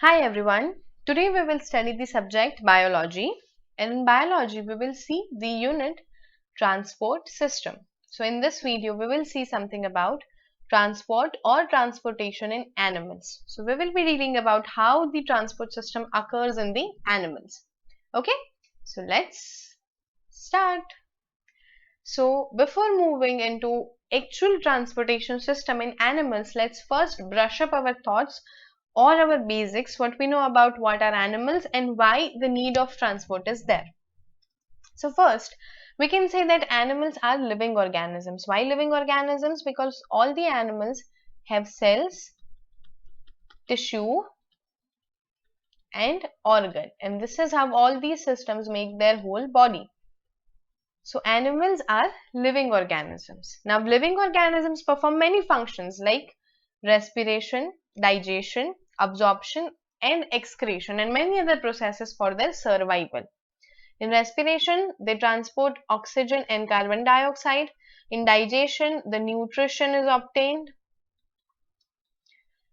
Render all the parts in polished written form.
Hi everyone. Today we will study the subject biology, and in biology we will see the unit transport system. So in this video we will see something about transport or transportation in animals. So we will be reading about how the transport system occurs in the animals. Okay, so let's start. So before moving into actual transportation system in animals, let's first brush up our thoughts or our basics, what we know about what are animals and why the need of transport is there. So first, we can say that animals are living organisms. Why living organisms? Because all the animals have cells, tissue and organ, and this is how all these systems make their whole body. So animals are living organisms. Now living organisms perform many functions like respiration, digestion, absorption and excretion and many other processes for their survival. In respiration, they transport oxygen and carbon dioxide. In digestion, the nutrition is obtained.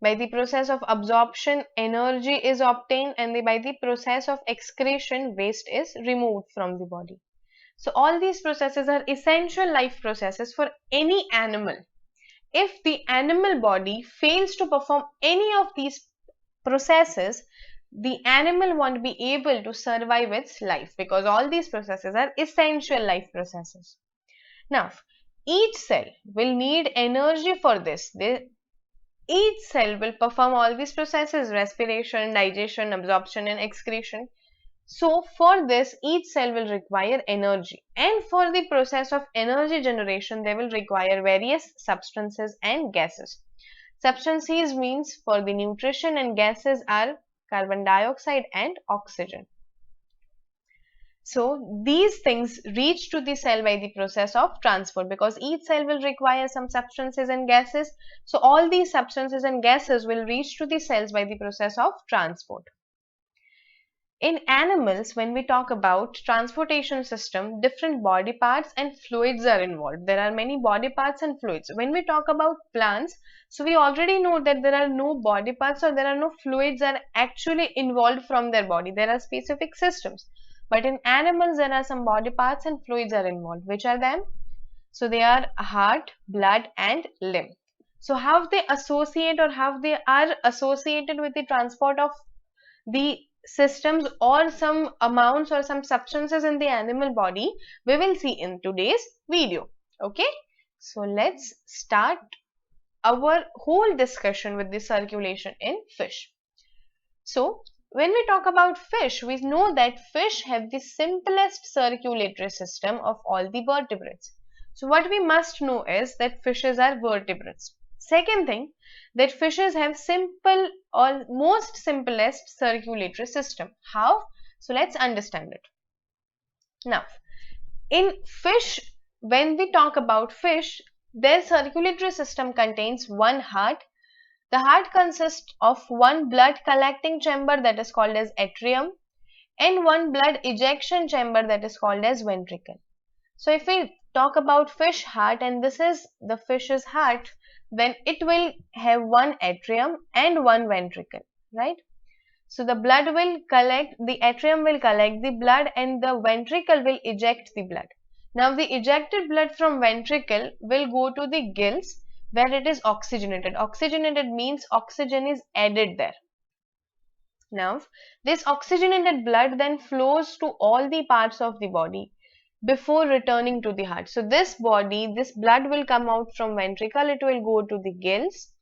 By the process of absorption, energy is obtained, and by the process of excretion, waste is removed from the body. So all these processes are essential life processes for any animal. If the animal body fails to perform any of these processes, the animal won't be able to survive its life because all these processes are essential life processes. Now, each cell will need energy for this. Each cell will perform all these processes: respiration, digestion, absorption and excretion. So for this, each cell will require energy, and for the process of energy generation, they will require various substances and gases. Substances means for the nutrition, and gases are carbon dioxide and oxygen. So these things reach to the cell by the process of transport, because each cell will require some substances and gases. So all these substances and gases will reach to the cells by the process of transport. In animals, when we talk about transportation system, different body parts and fluids are involved. There are many body parts and fluids. When we talk about plants, so we already know that there are no body parts or there are no fluids are actually involved from their body. There are specific systems. But in animals, there are some body parts and fluids are involved. Which are them? So they are heart, blood and lymph. So how they associate or how they are associated with the transport of the systems or some amounts or some substances in the animal body, we will see in today's video. Okay, so let's start our whole discussion with the circulation in fish. So when we talk about fish, we know that fish have the simplest circulatory system of all the vertebrates. So what we must know is that fishes are vertebrates. Second thing, that fishes have simple or most simplest circulatory system. How? So let's understand it. Now, in fish, when we talk about fish, their circulatory system contains one heart. The heart consists of one blood collecting chamber that is called as atrium and one blood ejection chamber that is called as ventricle. So if we talk about fish heart, and this is the fish's heart, then it will have one atrium and one ventricle, right? So the blood will collect, the atrium will collect the blood and the ventricle will eject the blood. Now the ejected blood from ventricle will go to the gills where it is oxygenated. Oxygenated means oxygen is added there. Now this oxygenated blood then flows to all the parts of the body before returning to the heart. So this blood will come out from ventricle, it will go to the gills,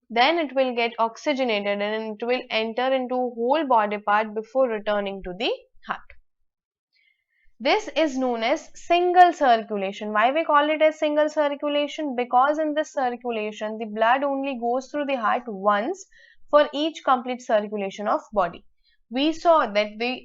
then it will get oxygenated and it will enter into whole body part before returning to the heart. This is known as single circulation. Why we call it as single circulation? Because in this circulation, the blood only goes through the heart once for each complete circulation of body. We saw that the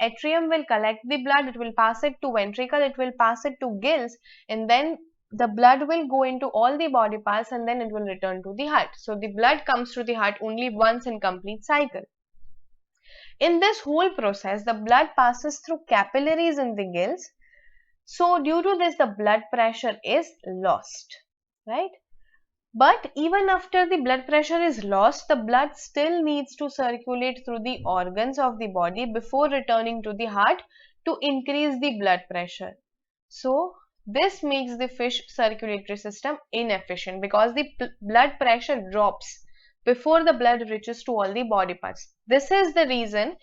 atrium will collect the blood, it will pass it to ventricle, it will pass it to gills, and then the blood will go into all the body parts and then it will return to the heart. So the blood comes to the heart only once in complete cycle. In this whole process, the blood passes through capillaries in the gills. So due to this, the blood pressure is lost, right? But even after the blood pressure is lost, the blood still needs to circulate through the organs of the body before returning to the heart to increase the blood pressure. So this makes the fish circulatory system inefficient because the blood pressure drops before the blood reaches to all the body parts. This is the reason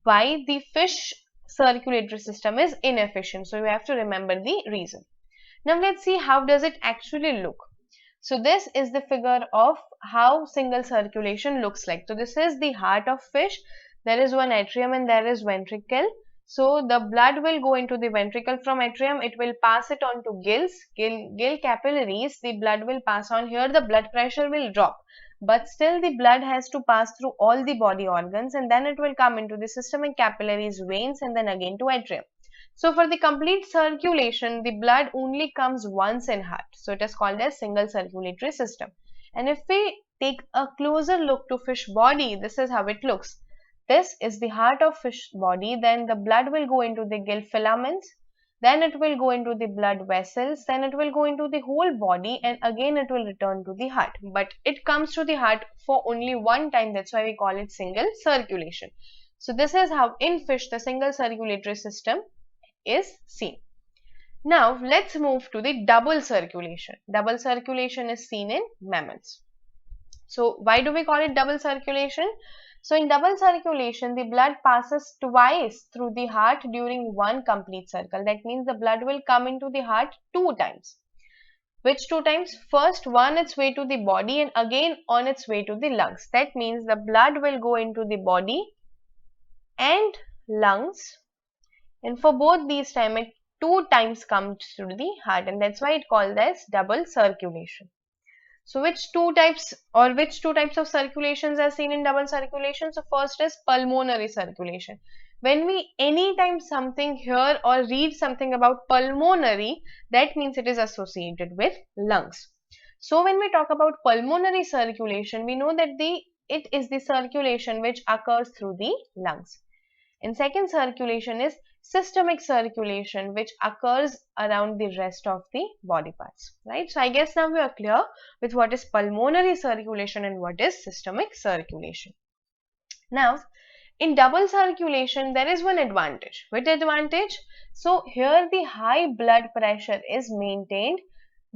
why the fish circulatory system is inefficient. So you have to remember the reason. Now let's see how does it actually look. So this is the figure of how single circulation looks like. So this is the heart of fish. There is one atrium and there is ventricle. So the blood will go into the ventricle from atrium. It will pass it on to gill capillaries. The blood will pass on here. The blood pressure will drop. But still the blood has to pass through all the body organs and then it will come into the systemic capillaries, veins and then again to atrium. So for the complete circulation, the blood only comes once in heart. So it is called as single circulatory system. And if we take a closer look to fish body, this is how it looks. This is the heart of fish body. Then the blood will go into the gill filaments. Then it will go into the blood vessels. Then it will go into the whole body and again it will return to the heart. But it comes to the heart for only one time. That's why we call it single circulation. So this is how in fish the single circulatory system is seen. Now let's move to the double circulation. Double circulation is seen in mammals. So why do we call it double circulation? So in double circulation, the blood passes twice through the heart during one complete circle. That means the blood will come into the heart two times. Which two times? First, on its way to the body and again on its way to the lungs. That means the blood will go into the body and lungs. And for both these time, it two times comes to the heart and that's why it called as double circulation. So which two types of circulations are seen in double circulation? So first is pulmonary circulation. When we anytime something hear or read something about pulmonary, that means it is associated with lungs. So when we talk about pulmonary circulation, we know that it is the circulation which occurs through the lungs. And second circulation is systemic circulation, which occurs around the rest of the body parts, right? So I guess now we are clear with what is pulmonary circulation and what is systemic circulation. Now in double circulation there is one advantage. Which advantage? So here the high blood pressure is maintained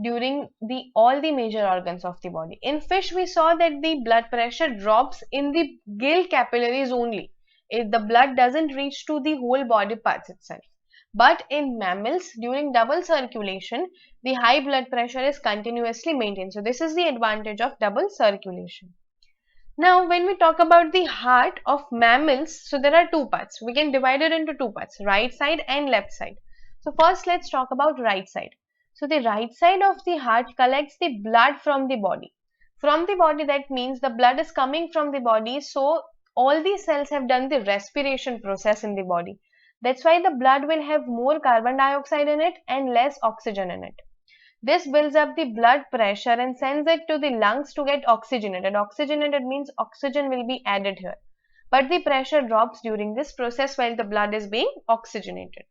during all the major organs of the body. In fish we saw that the blood pressure drops in the gill capillaries only. The blood doesn't reach to the whole body parts itself. But in mammals, during double circulation, the high blood pressure is continuously maintained. So this is the advantage of double circulation. Now, when we talk about the heart of mammals, so there are two parts. We can divide it into two parts, right side and left side. So first, let's talk about right side. So the right side of the heart collects the blood from the body. From the body, that means the blood is coming from the body. So all these cells have done the respiration process in the body. That's why the blood will have more carbon dioxide in it and less oxygen in it. This builds up the blood pressure and sends it to the lungs to get oxygenated. Oxygenated means oxygen will be added here. But the pressure drops during this process while the blood is being oxygenated.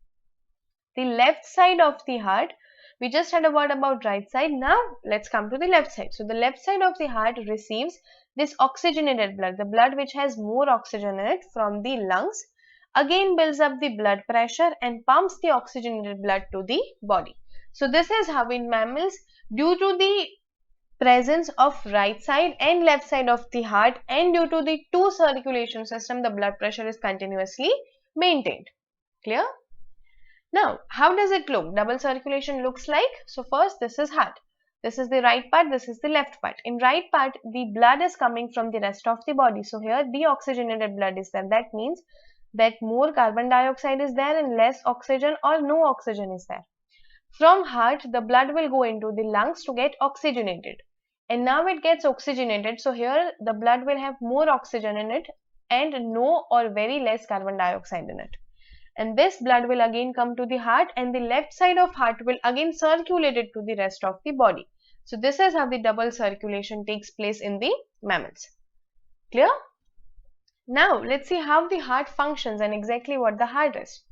The left side of the heart, we just had a word about right side. Now let's come to the left side. So the left side of the heart receives this oxygenated blood, the blood which has more oxygen in it from the lungs, again builds up the blood pressure and pumps the oxygenated blood to the body. So this is how in mammals, due to the presence of right side and left side of the heart and due to the two circulation system, the blood pressure is continuously maintained. Clear? Now, how does it look? Double circulation looks like, so first this is heart. This is the right part, this is the left part. In right part, the blood is coming from the rest of the body. So here deoxygenated blood is there. That means that more carbon dioxide is there and less oxygen or no oxygen is there. From heart, the blood will go into the lungs to get oxygenated. And now it gets oxygenated. So here the blood will have more oxygen in it and no or very less carbon dioxide in it. And this blood will again come to the heart and the left side of heart will again circulate it to the rest of the body. So this is how the double circulation takes place in the mammals. Clear? Now let's see how the heart functions and exactly what the heart is.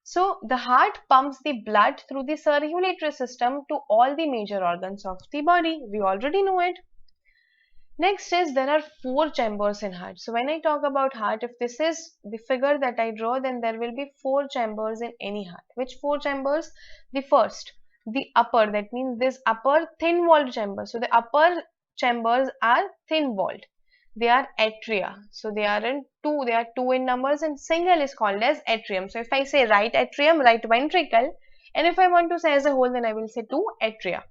So the heart pumps the blood through the circulatory system to all the major organs of the body. We already know it. Next is there are 4 chambers in heart. So when I talk about heart, if this is the figure that I draw, then there will be 4 chambers in any heart. Which 4 chambers? The first, the upper, that means this upper thin walled chamber. So the upper chambers are thin walled. They are atria. So they are two in numbers, and single is called as atrium. So if I say right atrium, right ventricle, and if I want to say as a whole, then I will say 2 atria.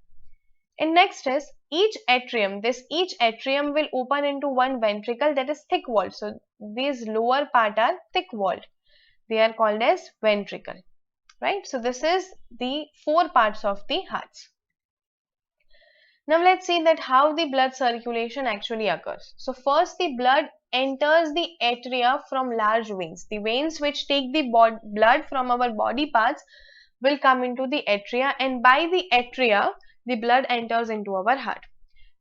And next is each atrium. Each atrium will open into one ventricle that is thick walled. So these lower part are thick walled. They are called as ventricle, right? So this is the 4 parts of the hearts. Now let's see that how the blood circulation actually occurs. So first the blood enters the atria from large veins. The veins which take the blood from our body parts will come into the atria, and by the atria the blood enters into our heart.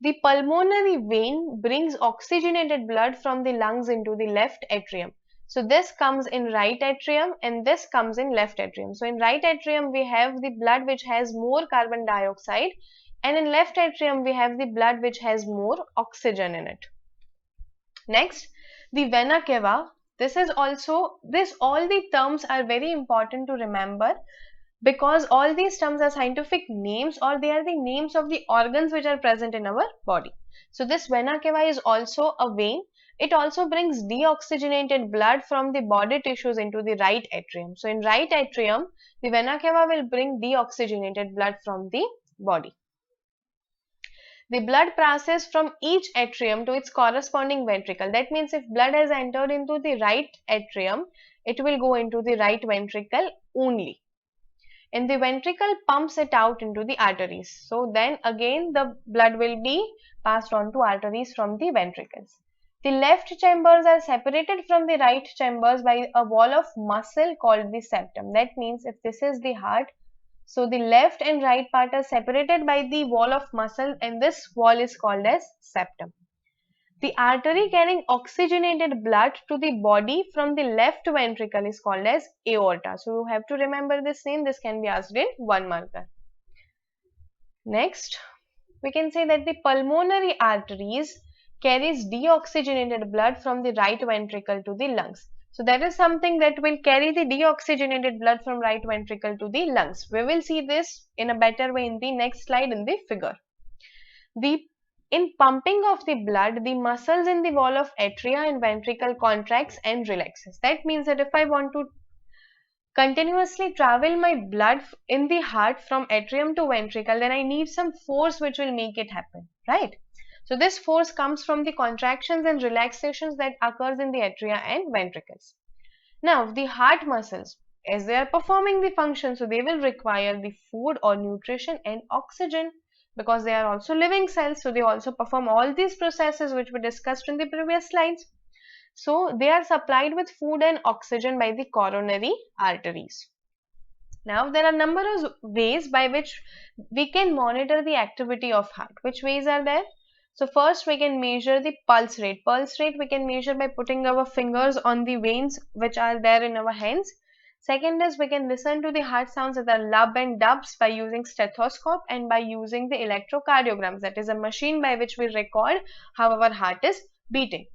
The pulmonary vein brings oxygenated blood from the lungs into the left atrium. So this comes in right atrium and this comes in left atrium. So in right atrium we have the blood which has more carbon dioxide, and in left atrium we have the blood which has more oxygen in it. Next, the vena cava. All the terms are very important to remember, because all these terms are scientific names, or they are the names of the organs which are present in our body. So this vena cava is also a vein. It also brings deoxygenated blood from the body tissues into the right atrium. So in right atrium, the vena cava will bring deoxygenated blood from the body. The blood passes from each atrium to its corresponding ventricle. That means if blood has entered into the right atrium, it will go into the right ventricle only. And the ventricle pumps it out into the arteries. So then again the blood will be passed on to arteries from the ventricles. The left chambers are separated from the right chambers by a wall of muscle called the septum. That means if this is the heart, so the left and right part are separated by the wall of muscle, and this wall is called as septum. The artery carrying oxygenated blood to the body from the left ventricle is called as aorta. So you have to remember this name. This can be asked in 1 marker. Next, we can say that the pulmonary arteries carries deoxygenated blood from the right ventricle to the lungs. So that is something that will carry the deoxygenated blood from right ventricle to the lungs. We will see this in a better way in the next slide in the figure. In pumping of the blood, the muscles in the wall of atria and ventricle contracts and relaxes. That means that if I want to continuously travel my blood in the heart from atrium to ventricle, then I need some force which will make it happen, right? So this force comes from the contractions and relaxations that occurs in the atria and ventricles. Now the heart muscles, as they are performing the function, so they will require the food or nutrition and oxygen, because they are also living cells. So they also perform all these processes which we discussed in the previous slides. So they are supplied with food and oxygen by the coronary arteries. Now there are numerous ways by which we can monitor the activity of heart. Which ways are there? So first we can measure the pulse rate. Pulse rate we can measure by putting our fingers on the veins which are there in our hands. Second is we can listen to the heart sounds, that are lub and dubs, by using stethoscope and by using the electrocardiograms, that is a machine by which we record how our heart is beating.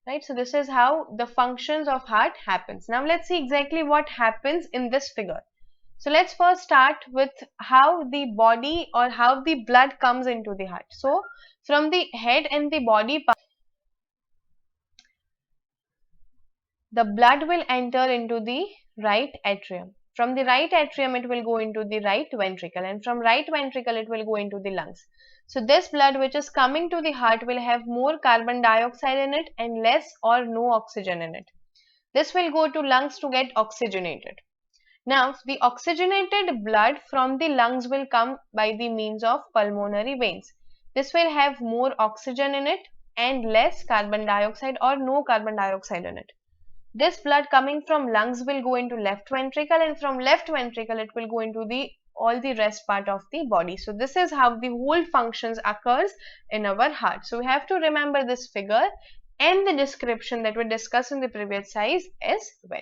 Right, so this is how the functions of heart happens. Now let's see exactly what happens in this figure. So let's first start with how the body or how the blood comes into the heart. So from the head and the body part, the blood will enter into the right atrium. From the right atrium it will go into the right ventricle, and from right ventricle it will go into the lungs. So this blood which is coming to the heart will have more carbon dioxide in it and less or no oxygen in it. This will go to lungs to get oxygenated. Now the oxygenated blood from the lungs will come by the means of pulmonary veins. This will have more oxygen in it and less carbon dioxide or no carbon dioxide in it. This blood coming from lungs will go into left ventricle, and from left ventricle it will go into all the rest part of the body. So this is how the whole functions occurs in our heart. So we have to remember this figure and the description that we discussed in the previous slide as well.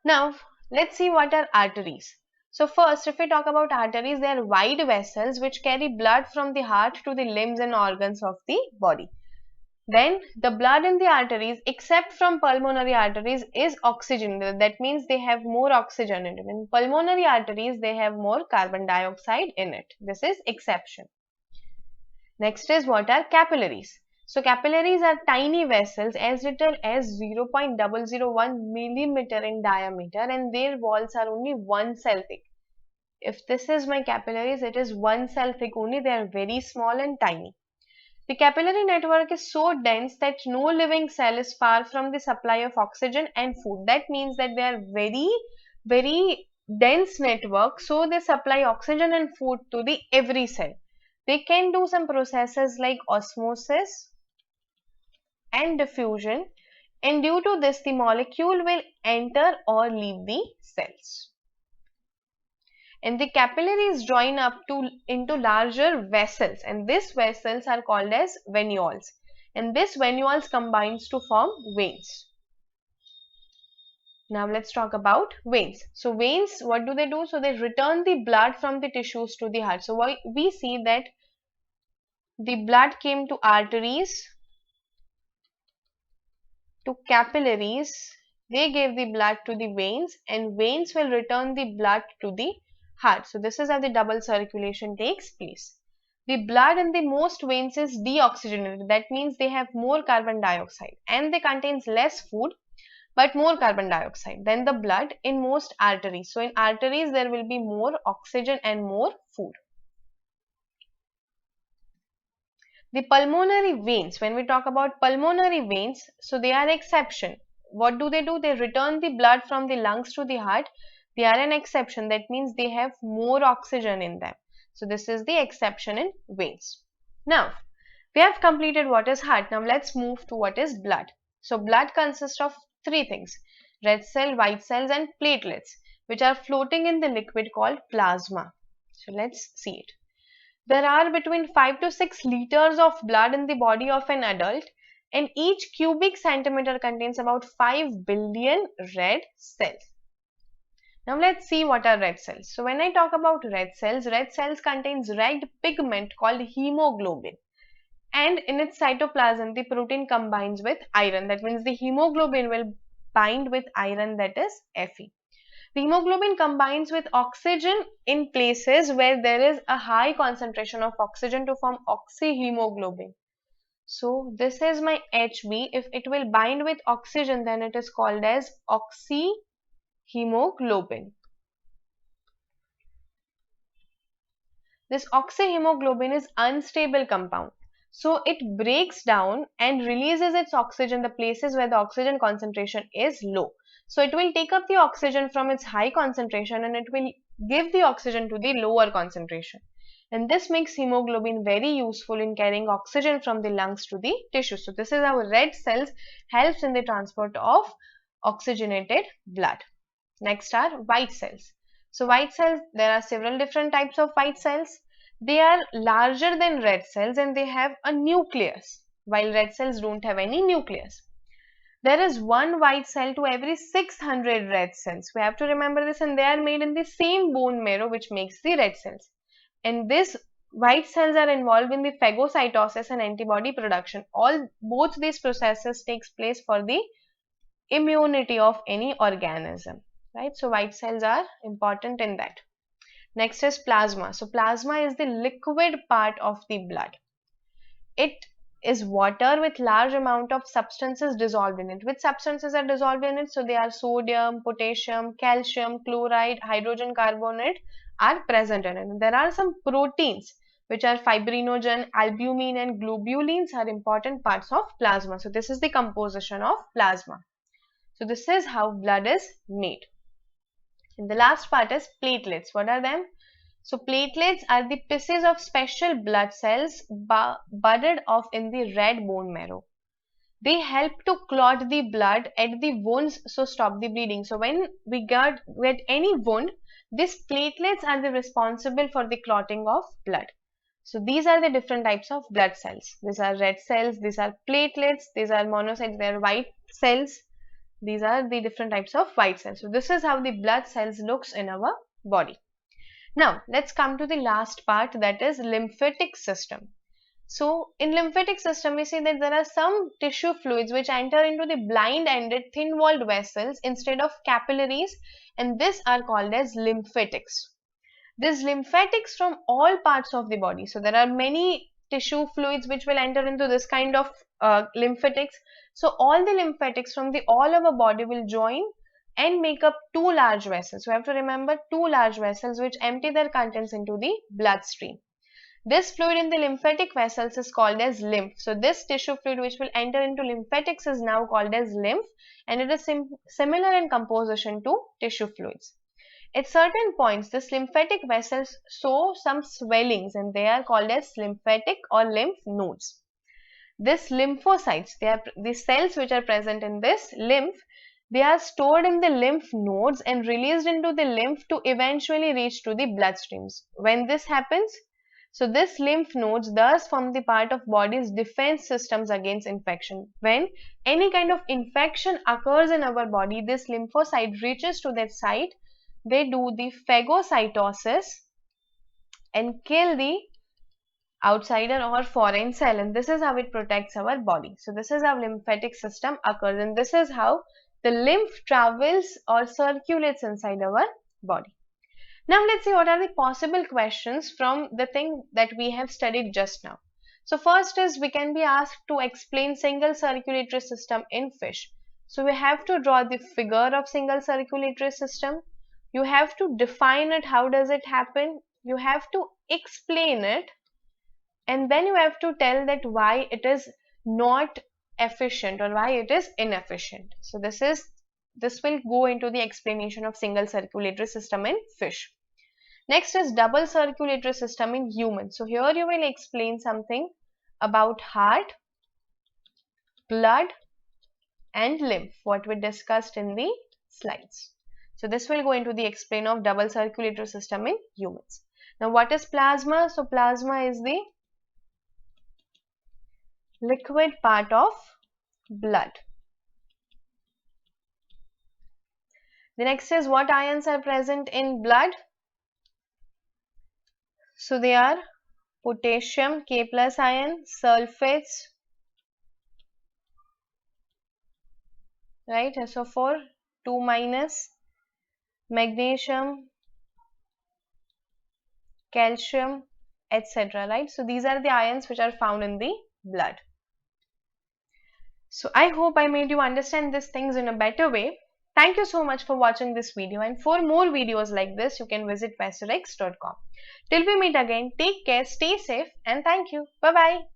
Now Let's see what are arteries. So first, if we talk about arteries, they are wide vessels which carry blood from the heart to the limbs and organs of the body. Then the blood in the arteries, except from pulmonary arteries, is oxygenated. That means they have more oxygen in it. In pulmonary arteries, they have more carbon dioxide in it. This is exception. Next is what are capillaries. So capillaries are tiny vessels as little as 0.001 millimeter in diameter, and their walls are only 1 cell thick. If this is my capillaries, it is 1 cell thick only. They are very small and tiny. The capillary network is so dense that no living cell is far from the supply of oxygen and food. That means that they are very dense network, so they supply oxygen and food to the every cell. They can do some processes like osmosis and diffusion, and due to this the molecule will enter or leave the cells. And the capillaries join up into larger vessels, and these vessels are called as venules, and this venules combines to form veins. Now let's talk about veins. So veins, what do? So they return the blood from the tissues to the heart. So we see that the blood came to arteries, to capillaries, they gave the blood to the veins, and veins will return the blood to the heart. So this is how the double circulation takes place. The blood in the most veins is deoxygenated. That means they have more carbon dioxide, and they contains less food but more carbon dioxide than the blood in most arteries. So in arteries there will be more oxygen and more food. The pulmonary veins, when we talk about pulmonary veins, so they are exception. What do? They return the blood from the lungs to the heart. They are an exception. That means they have more oxygen in them. So this is the exception in veins. Now, we have completed what is heart. Now let's move to what is blood. So blood consists of three things: red cell, white cells and platelets, which are floating in the liquid called plasma. So let's see it. There are between 5 to 6 liters of blood in the body of an adult, and each cubic centimeter contains about 5 billion red cells. Now let's see what are red cells. So when I talk about red cells contains red pigment called hemoglobin, and in its cytoplasm the protein combines with iron. That means the hemoglobin will bind with iron, that is Fe. The hemoglobin combines with oxygen in places where there is a high concentration of oxygen to form oxyhemoglobin. So this is my Hb. If it will bind with oxygen, then it is called as oxyhemoglobin. This oxyhemoglobin is unstable compound. So it breaks down and releases its oxygen in the places where the oxygen concentration is low. So it will take up the oxygen from its high concentration and it will give the oxygen to the lower concentration. And this makes hemoglobin very useful in carrying oxygen from the lungs to the tissue. So this is how red cells helps in the transport of oxygenated blood. Next are white cells. So white cells, there are several different types of white cells. They are larger than red cells and they have a nucleus, while red cells don't have any nucleus. There is one white cell to every 600 red cells. We have to remember this, and they are made in the same bone marrow which makes the red cells. And these white cells are involved in the phagocytosis and antibody production. Both these processes takes place for the immunity of any organism, right? So white cells are important in that. Next is plasma. So plasma is the liquid part of the blood. It is water with large amount of substances dissolved in it. Which substances are dissolved in it? So they are sodium, potassium, calcium, chloride, hydrogen carbonate are present in it. And there are some proteins which are fibrinogen, albumin and globulins are important parts of plasma. So this is the composition of plasma. So this is how blood is made. And the last part is platelets. What are them? So platelets are the pieces of special blood cells budded off in the red bone marrow. They help to clot the blood at the wounds, so stop the bleeding. So when we get any wound, these platelets are the responsible for the clotting of blood. So these are the different types of blood cells. These are red cells, these are platelets, these are monocytes, they are white cells. These are the different types of white cells. So this is how the blood cells looks in our body. Now let's come to the last part, that is lymphatic system. So in lymphatic system we see that there are some tissue fluids which enter into the blind-ended thin-walled vessels instead of capillaries, and these are called as lymphatics. These lymphatics from all parts of the body. So there are many tissue fluids which will enter into this kind of lymphatics. So all the lymphatics from the all over body will join and make up two large vessels. So you have to remember, two large vessels which empty their contents into the bloodstream. This fluid in the lymphatic vessels is called as lymph. So this tissue fluid which will enter into lymphatics is now called as lymph, and it is similar in composition to tissue fluids. At certain points, this lymphatic vessels show some swellings and they are called as lymphatic or lymph nodes. This lymphocytes, they are the cells which are present in this lymph, they are stored in the lymph nodes and released into the lymph to eventually reach to the bloodstreams. When this happens, so this lymph nodes thus form the part of body's defense systems against infection. When any kind of infection occurs in our body, this lymphocyte reaches to that site. They do the phagocytosis and kill the outsider or foreign cell, and this is how it protects our body. So this is how lymphatic system occurs, and this is how the lymph travels or circulates inside our body. Now let's see what are the possible questions from the thing that we have studied just now. So first is, we can be asked to explain single circulatory system in fish. So we have to draw the figure of single circulatory system. You have to define it, how does it happen, you have to explain it, and then you have to tell that why it is not efficient or why it is inefficient. So this will go into the explanation of single circulatory system in fish. Next is double circulatory system in humans. So here you will explain something about heart, blood and lymph, what we discussed in the slides. So this will go into the explain of double circulatory system in humans. Now what is plasma? So plasma is the liquid part of blood. The next is, what ions are present in blood? So they are potassium, K+ ion, sulfates, right, SO4, 2-, magnesium, calcium, etc. Right? So these are the ions which are found in the blood. So I hope I made you understand these things in a better way. Thank you so much for watching this video, and for more videos like this you can visit pastorx.com. Till we meet again, take care, stay safe, and thank you. Bye bye.